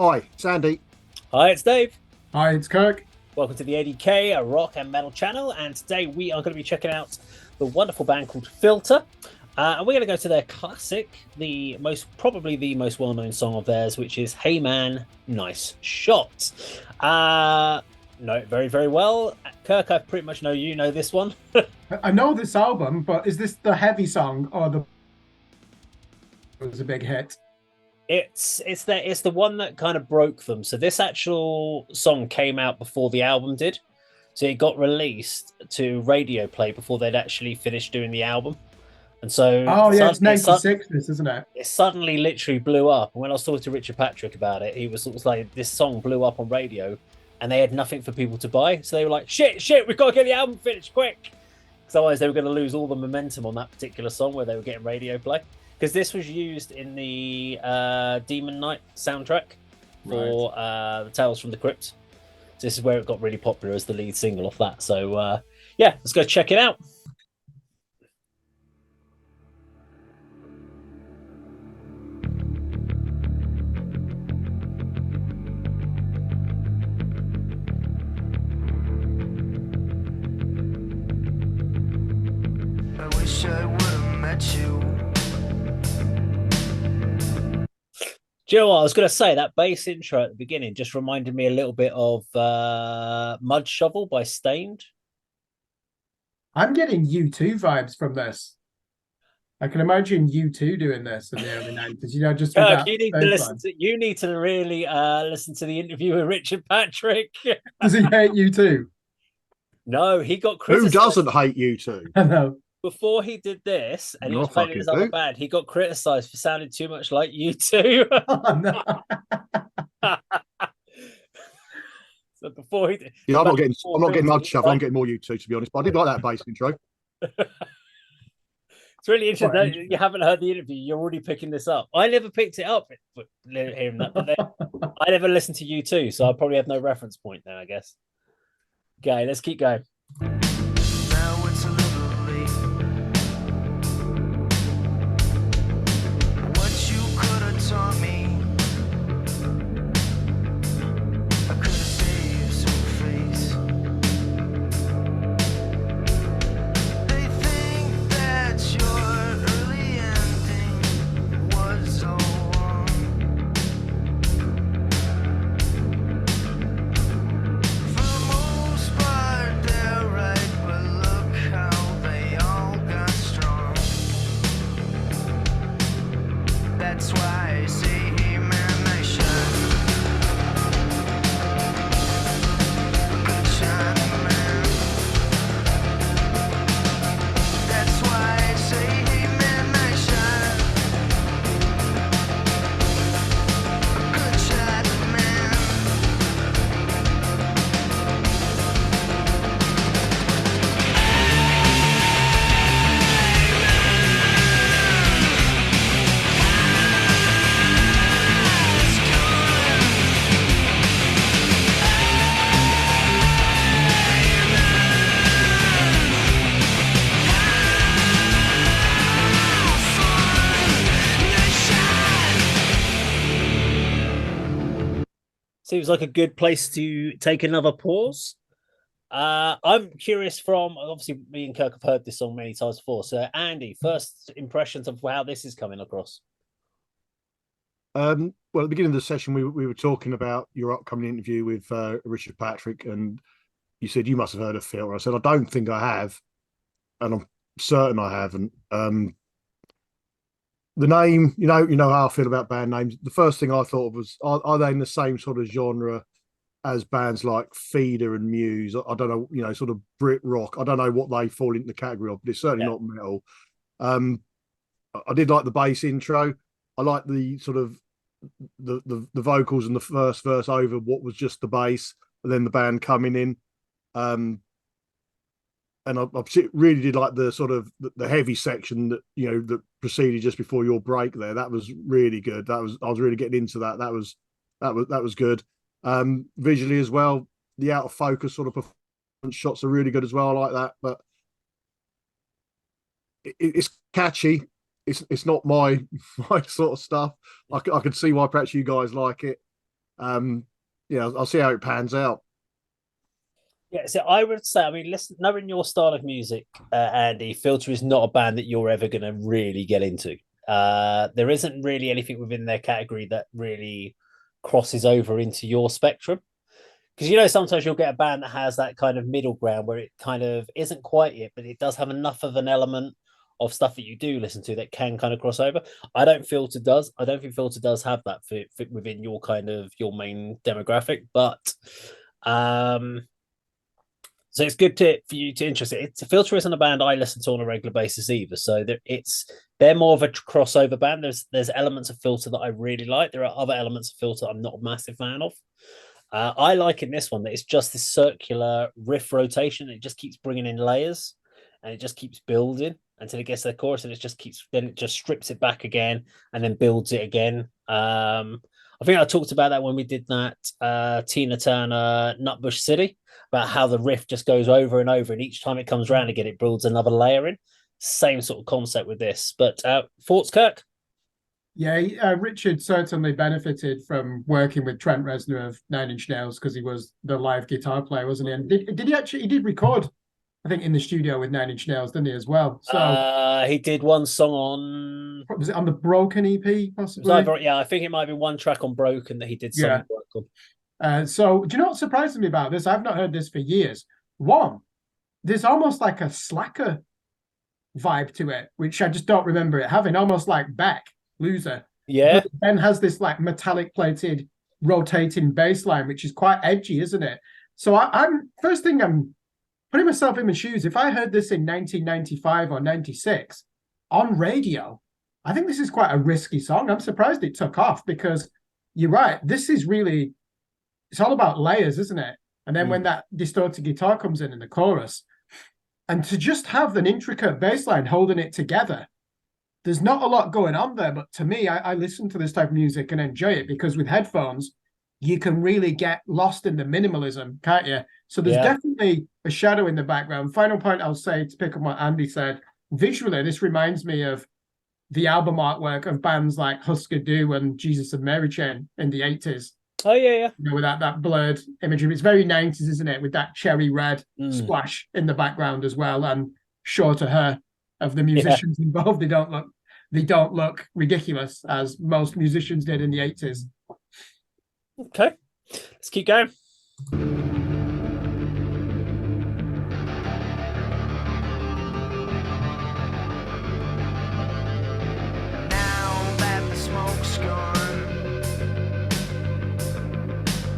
Hi, Sandy. Hi, it's Dave. Hi, it's Kirk. Welcome to the A.D.K, a rock and metal channel, and today we are going to be checking out the wonderful band called Filter. And we're going to go to their classic, probably the most well-known song of theirs, which is "Hey Man, Nice Shot." Know it very, very well. Kirk, I pretty much know you know this one. I know this album, but is this the heavy song or the it was a big hit? It's the one that kind of broke them. So this actual song came out before the album did. So it got released to radio play before they'd actually finished doing the album. And so Oh yeah, it's 96, this, isn't it? It suddenly literally blew up. And when I was talking to Richard Patrick about it, he was sort of like, this song blew up on radio and they had nothing for people to buy. So they were like, shit, we've got to get the album finished quick. Because otherwise they were going to lose all the momentum on that particular song where they were getting radio play. Because this was used in the Demon Knight soundtrack for the Tales from the Crypt. So this is where it got really popular as the lead single off that. So yeah, let's go check it out. I wish I would have met you. Do you know what I was going to say? That bass intro at the beginning just reminded me a little bit of Mud Shovel by Stained. I'm getting U2 vibes from this. I can imagine U2 doing this in the early 90s, just with Kirk, that you need to really listen to the interview with Richard Patrick. Does he hate U2? No, he got Who criticized. doesn't hate U2? I know. Before he did this, and he You're was playing in his other band, he got criticised for sounding too much like U2. Oh, no. So before he did, Yeah, I'm not getting Mud Shovel. I'm getting more U2, to be honest. But I did like that bass intro. It's really interesting that you haven't heard the interview. You're already picking this up. I never picked it up hearing that, but then I never listened to U2, so I probably have no reference point there, I guess. Okay, let's keep going. Now it's a little late. What you could have taught me, I could have saved some face. They think that your early ending was so wrong. For the most part, they're right, but look how they all got strong. That's why I say, hey man, nice shot. Good shot, man. That's why I say, hey man, nice shot. Good shot, man. Seems like a good place to take another pause. I'm curious from, obviously, me and Kirk have heard this song many times before. So, Andy, first impressions of how this is coming across. Well, at the beginning of the session, we were talking about your upcoming interview with Richard Patrick, and you said you must have heard of Filter. I said I don't think I have, and I'm certain I haven't. The name, you know how I feel about band names. The first thing I thought of was, are they in the same sort of genre as bands like Feeder and Muse? I don't know, sort of Brit rock. I don't know what they fall into the category of, but it's certainly not metal. I did like the bass intro. I like the sort of the vocals and the first verse over what was just the bass, and then the band coming in. And I really did like the sort of the heavy section that proceeded just before your break there. That was really good. I was really getting into that. That was good. Visually as well, the out of focus sort of performance shots are really good as well. I like that, but it's catchy. It's not my sort of stuff. I could see why perhaps you guys like it. Yeah, I'll see how it pans out. Yeah, so I would say, I mean, listen, knowing your style of music, Andy, Filter is not a band that you're ever going to really get into. There isn't really anything within their category that really crosses over into your spectrum. Because sometimes you'll get a band that has that kind of middle ground where it kind of isn't quite it, but it does have enough of an element of stuff that you do listen to that can kind of cross over. I don't think Filter does have that fit within your kind of your main demographic, but um so it's good for you to interest it. Filter isn't a band I listen to on a regular basis either. So they're more of a crossover band. There's elements of Filter that I really like. There are other elements of Filter I'm not a massive fan of. I like in this one that it's just this circular riff rotation. It just keeps bringing in layers, and it just keeps building until it gets to the chorus, and then it just strips it back again, and then builds it again. I think I talked about that when we did that Tina Turner Nutbush City, about how the riff just goes over and over, and each time it comes around again, it builds another layer in. Same sort of concept with this. But thoughts, Kirk? Yeah, Richard certainly benefited from working with Trent Reznor of Nine Inch Nails because he was the live guitar player, wasn't he? And did he actually? He did record, I think, in the studio with Nine Inch Nails, didn't he, as well? So he did one song on. was it on the Broken EP, possibly? Yeah, I think it might be one track on Broken that he did some work on. So do you know what surprises me about this? I've not heard this for years. One, there's almost like a Slacker vibe to it, which I just don't remember it having, almost like Beck, Loser. Yeah. But then has this like metallic plated rotating bass line, which is quite edgy, isn't it? So I'm first thing, I'm putting myself in my shoes. If I heard this in 1995 or 96 on radio, I think this is quite a risky song. I'm surprised it took off because you're right. This is really, it's all about layers, isn't it? And then when that distorted guitar comes in the chorus, and to just have an intricate bass line holding it together, there's not a lot going on there. But to me, I listen to this type of music and enjoy it because with headphones, you can really get lost in the minimalism, can't you? So there's definitely a shadow in the background. Final point I'll say, to pick up what Andy said, visually, this reminds me of the album artwork of bands like Husker Du and Jesus and Mary Chain in the 80s. Oh, yeah. With that blurred imagery. It's very 90s, isn't it? With that cherry red splash in the background as well, and shorter hair of the musicians involved. They don't look ridiculous as most musicians did in the 80s. Okay, let's keep going. Now that the smoke's gone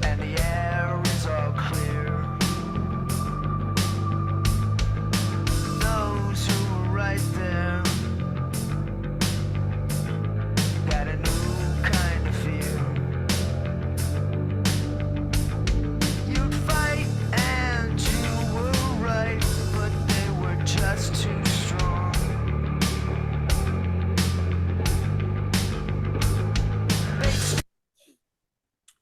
and the air is all clear, those who were right there got a new kind of fear. You'd fight and you were right, but they were just too strong.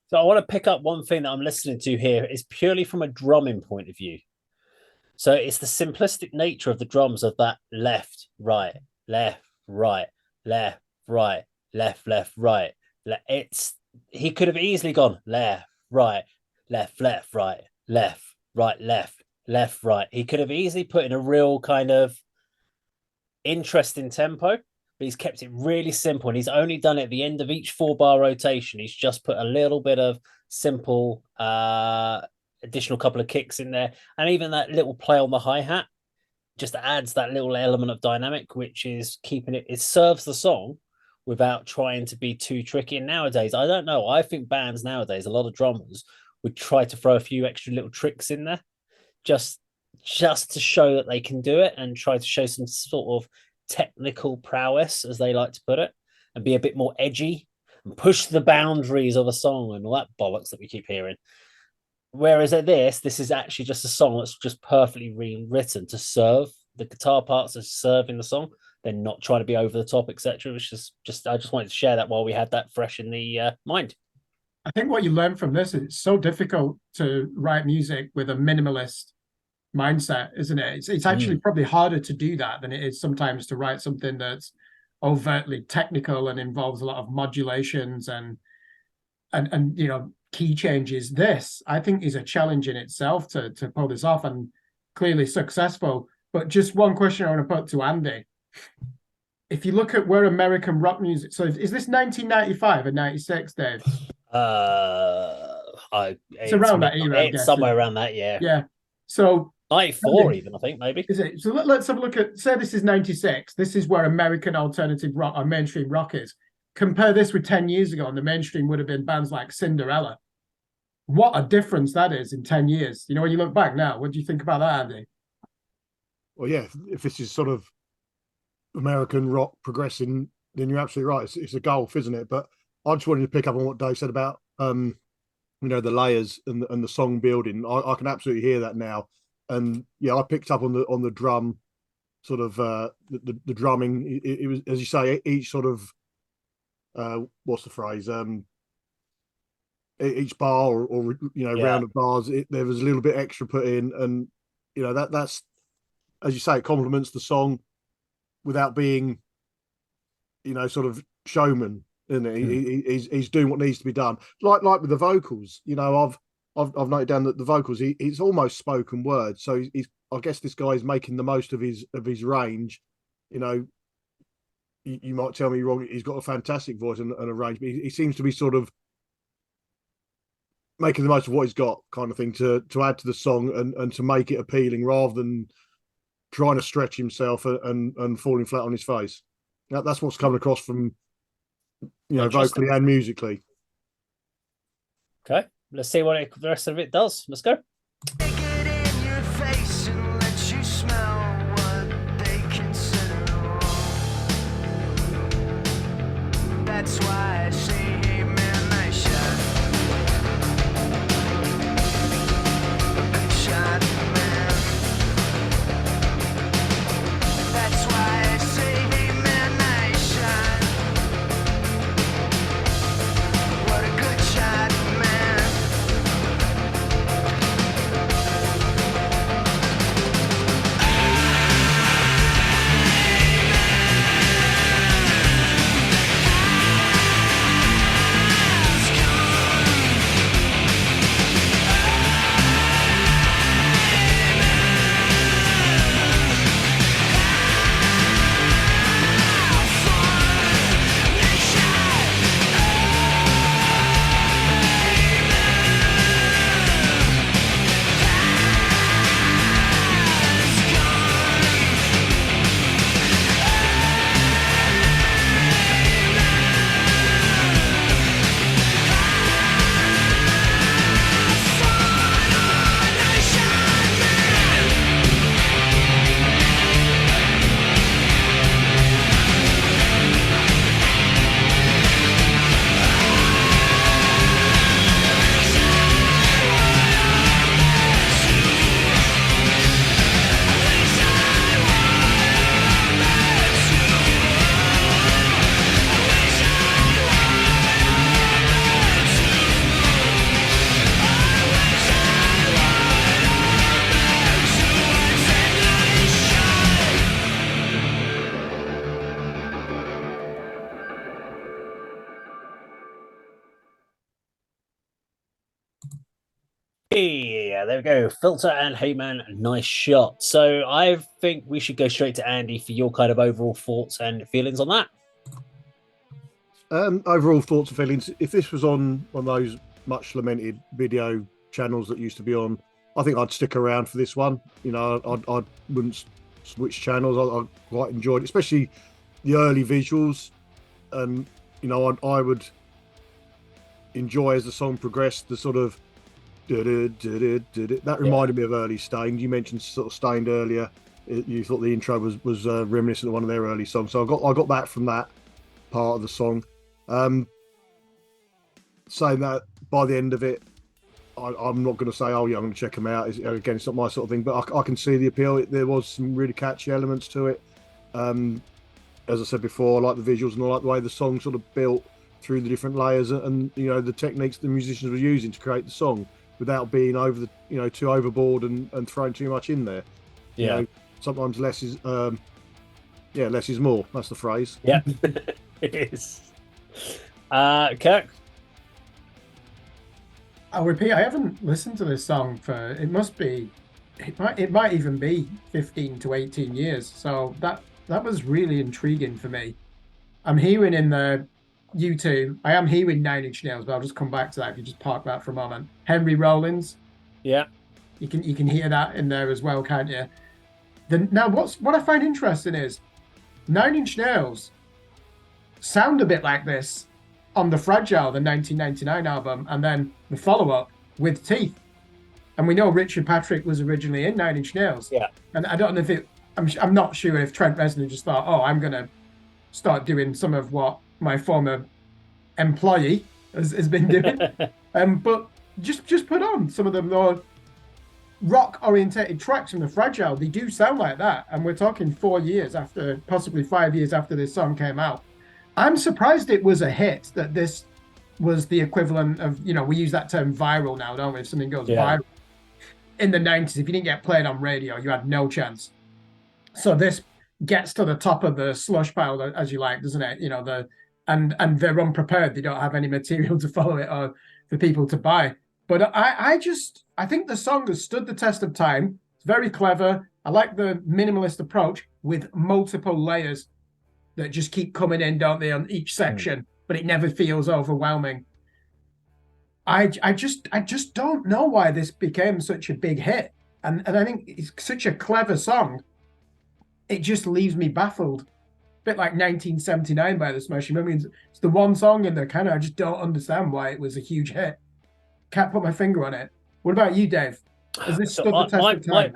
So I want to pick up one thing that I'm listening to here is purely from a drumming point of view. So it's the simplistic nature of the drums of that left, right, left, right, left, right, left, left, right. He could have easily gone left, right, left, left, right, left, right, left, left, right. He could have easily put in a real kind of interesting tempo, but he's kept it really simple, and he's only done it at the end of each 4-bar rotation. He's just put a little bit of simple additional couple of kicks in there, and even that little play on the hi-hat just adds that little element of dynamic, which is keeping it serves the song without trying to be too tricky. And nowadays, I don't know, I think bands nowadays, a lot of drummers would try to throw a few extra little tricks in there just to show that they can do it, and try to show some sort of technical prowess, as they like to put it, and be a bit more edgy and push the boundaries of a song and all that bollocks that we keep hearing. Whereas at this is actually just a song that's just perfectly rewritten to serve the guitar parts, as serving the song. They're not trying to be over the top, etc. Which is I just wanted to share that while we had that fresh in the mind. I think what you learn from this is it's so difficult to write music with a minimalist mindset, isn't it? It's actually probably harder to do that than it is sometimes to write something that's overtly technical and involves a lot of modulations and key changes. This, I think, is a challenge in itself to pull this off, and clearly successful. But just one question I want to put to Andy. If you look at where American rock music, so is this 1995 or 96, Dave? It's around that era, I'm It's guessing. somewhere around that, yeah. Yeah. So 94 even, I think, maybe. is it? So let's have a look at, say this is 96. This is where American alternative rock or mainstream rock is. Compare this with 10 years ago, and the mainstream would have been bands like Cinderella. What a difference that is in 10 years. You know, when you look back now, what do you think about that, Andy? Well, yeah, if this is sort of American rock progressing, then you're absolutely right. It's a gulf, isn't it? But I just wanted to pick up on what Dave said about you know, the layers and the song building. I can absolutely hear that now. And yeah, I picked up on the drum, sort of the drumming. It was, as you say, each sort of what's the phrase? Each bar or you know, round of bars, there was a little bit extra put in, and you know, that's, as you say, it complements the song without being, you know, sort of showman, isn't it? He's doing what needs to be done. Like with the vocals, you know, I've noted down that the vocals, he's almost spoken word. So he's I guess this guy is making the most of his range. You know, you might tell me wrong. He's got a fantastic voice and a range, but he seems to be sort of making the most of what he's got, kind of thing, to add to the song and to make it appealing rather than trying to stretch himself and falling flat on his face. That's what's coming across from, you know, vocally and musically. Okay, let's see what the rest of it does. Let's go. Take it in your face and let you smell what they consider wrong. That's why I say, hey man, nice shot. Good shot, man. That's why I say, hey man, nice shot. What a good shot, man. Yeah, there we go. Filter and Heyman, nice shot. So I think we should go straight to Andy for your kind of overall thoughts and feelings on that. Overall thoughts and feelings. If this was on one of those much lamented video channels that used to be on, I think I'd stick around for this one. You know, I wouldn't switch channels. I quite enjoyed it, especially the early visuals. And you know, I would enjoy as the song progressed the sort of that reminded me of early Stained. You mentioned sort of Stained earlier. You thought the intro was reminiscent of one of their early songs, so I got that from that part of the song. Saying that, by the end of it, I'm not going to say, oh yeah, I'm going to check them out. Again, it's not my sort of thing, but I can see the appeal. There was some really catchy elements to it. As I said before, I like the visuals and I like the way the song sort of built through the different layers and you know, the techniques the musicians were using to create the song without being over the, you know, too overboard and throwing too much in there. Yeah. You know, sometimes less is less is more. That's the phrase. Yeah, it is. Kirk? I'll repeat, I haven't listened to this song for, it might even be 15 to 18 years. So that was really intriguing for me. I'm hearing in the U2, I am hearing Nine Inch Nails, but I'll just come back to that if you just park that for a moment. Henry Rollins, Yeah. you can hear that in there as well, can't you? Now what I find interesting is Nine Inch Nails sound a bit like this on the Fragile, the 1999 album, and then the follow-up with Teeth. And we know Richard Patrick was originally in Nine Inch Nails. Yeah. And I don't know if I'm not sure if Trent Reznor just thought, oh, I'm going to start doing some of what my former employee has been doing. But just put on some of the more rock-orientated tracks from the Fragile. They do sound like that. And we're talking 4 years after, possibly 5 years after this song came out. I'm surprised it was a hit, that this was the equivalent of, we use that term viral now, don't we? If something goes viral. In the 90s, if you didn't get played on radio, you had no chance. So this gets to the top of the slush pile, as you like, doesn't it? And they're unprepared. They don't have any material to follow it or for people to buy. But I think the song has stood the test of time. It's very clever. I like the minimalist approach with multiple layers that just keep coming in, don't they, on each section, but it never feels overwhelming. I just don't know why this became such a big hit. And I think it's such a clever song. It just leaves me baffled. A bit like 1979 by the Smashing Pumpkins. It's the one song in there, I just don't understand why it was a huge hit. Can't put my finger on it. What about you, Dave? Has this stood the test of time?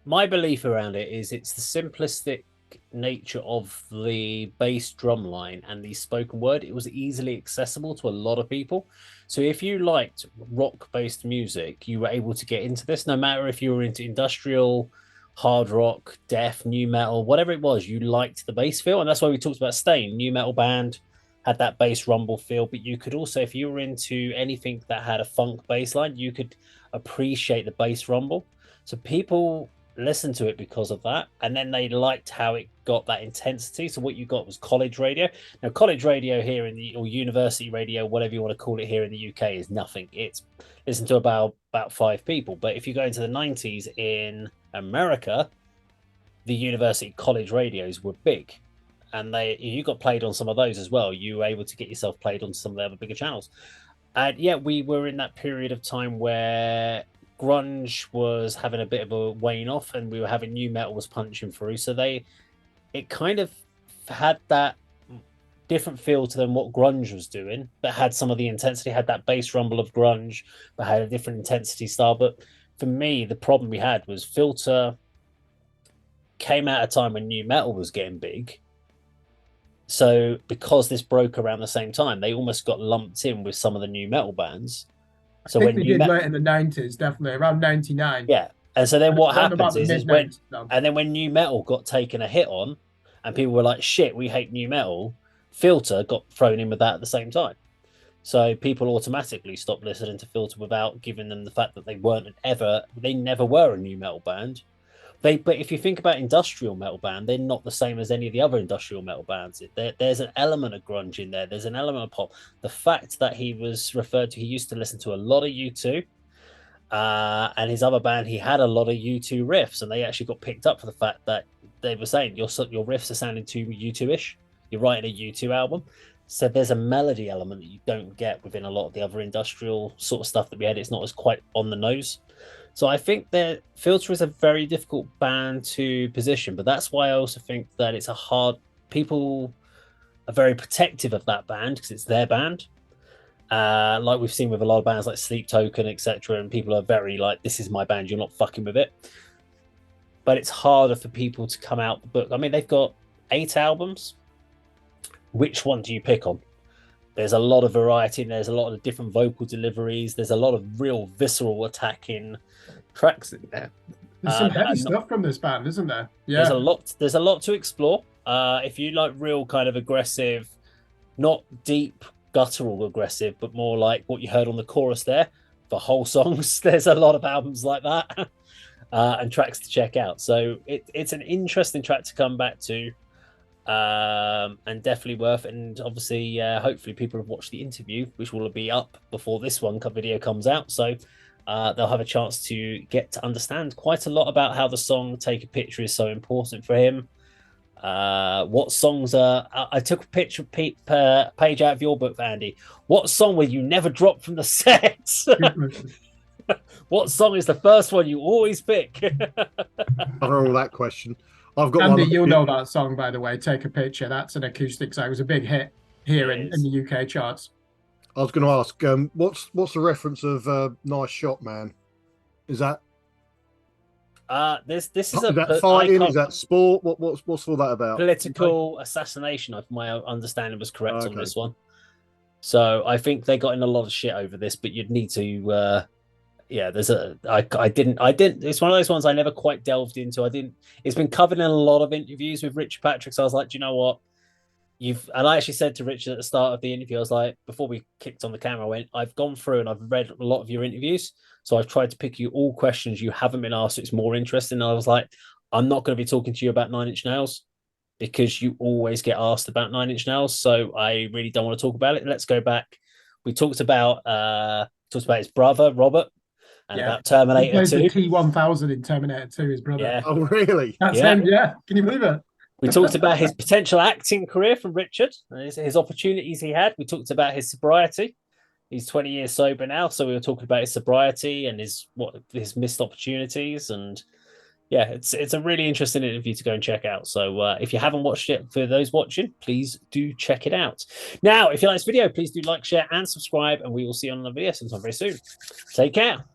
My belief around it is it's the simplistic nature of the bass drum line and the spoken word. It was easily accessible to a lot of people. So if you liked rock-based music, you were able to get into this, no matter if you were into industrial, hard rock, death, new metal, whatever it was, you liked the bass feel. And that's why we talked about Stain, new metal band, had that bass rumble feel. But you could also, if you were into anything that had a funk bass line, you could appreciate the bass rumble. So people listened to it because of that, and then they liked how it got that intensity. So what you got was college radio. Now college radio here or university radio, whatever you want to call it here in the UK, is nothing. It's listened to about 5 people. But if you go into the 90s in America, the university college radios were big, and you got played on some of those as well. You were able to get yourself played on some of the other bigger channels. And yeah, we were in that period of time where grunge was having a bit of a wane off, and we were having new metal was punching through. So it kind of had that different feel to them what grunge was doing, but had some of the intensity, had that bass rumble of grunge, but had a different intensity style. But for me, the problem we had was Filter came out at a time when new metal was getting big. So because this broke around the same time, they almost got lumped in with some of the new metal bands. So I think they did late in the 90s, definitely around 99. Yeah. And so then what happens is when new metal got taken a hit on, and people were like, shit, we hate new metal, Filter got thrown in with that at the same time. So people automatically stopped listening to Filter without giving them the fact that they never were a new metal band. But if you think about industrial metal band, they're not the same as any of the other industrial metal bands. There's an element of grunge in there. There's an element of pop. The fact that he was referred to, he used to listen to a lot of U2, and his other band, he had a lot of U2 riffs, and they actually got picked up for the fact that they were saying your riffs are sounding too U2-ish. You're writing a U2 album. So there's a melody element that you don't get within a lot of the other industrial sort of stuff that we had. It's not as quite on the nose. So I think that Filter is a very difficult band to position, but that's why I also think that it's people are very protective of that band because it's their band. Like we've seen with a lot of bands like Sleep Token, etc. And people are very like, this is my band, you're not fucking with it. But it's harder for people to come out the book. I mean, they've got 8 albums. Which one do you pick on? There's a lot of variety, and there's a lot of different vocal deliveries. There's a lot of real visceral attacking tracks in there. There's some heavy stuff from this band, isn't there? Yeah. There's a lot to explore. If you like real kind of aggressive, not deep guttural aggressive, but more like what you heard on the chorus there for whole songs, there's a lot of albums like that and tracks to check out. So it's an interesting track to come back to. And definitely worth it. And obviously, hopefully people have watched the interview, which will be up before this video comes out, so they'll have a chance to get to understand quite a lot about how the song Take a Picture is so important for him. What songs are... I took a picture page out of your book, Andy. What song will you never drop from the set? What song is the first one you always pick? Cover all that question. I've got Andy, one. you'll know that song, by the way. Take a Picture. That's an acoustic song. It was a big hit here in the UK charts. I was going to ask, what's the reference of "Nice Shot, Man"? Is that This is that fighting? Is that sport? What's all that about? Political assassination, if my understanding was correct on this one. So I think they got in a lot of shit over this, but you'd need to I didn't it's one of those ones I never quite delved into. It's been covered in a lot of interviews with Richard Patrick, so I was like, do you know what? And I actually said to Richard at the start of the interview, I was like, before we kicked on the camera, I went, I've gone through and I've read a lot of your interviews, so I've tried to pick you all questions you haven't been asked, so it's more interesting. And I was like, I'm not going to be talking to you about Nine Inch Nails because you always get asked about Nine Inch Nails, so I really don't want to talk about it. Let's go back. We talked about his brother Robert, and about Terminator 2. The T-1000 in Terminator 2, his brother. Yeah. Oh, really? That's him, yeah. Can you believe it? We talked about his potential acting career from Richard, his opportunities he had. We talked about his sobriety. He's 20 years sober now, so we were talking about his sobriety and his missed opportunities. And yeah, it's a really interesting interview to go and check out. So if you haven't watched it, for those watching, please do check it out. Now, if you like this video, please do like, share, and subscribe, and we will see you on another video sometime very soon. Take care.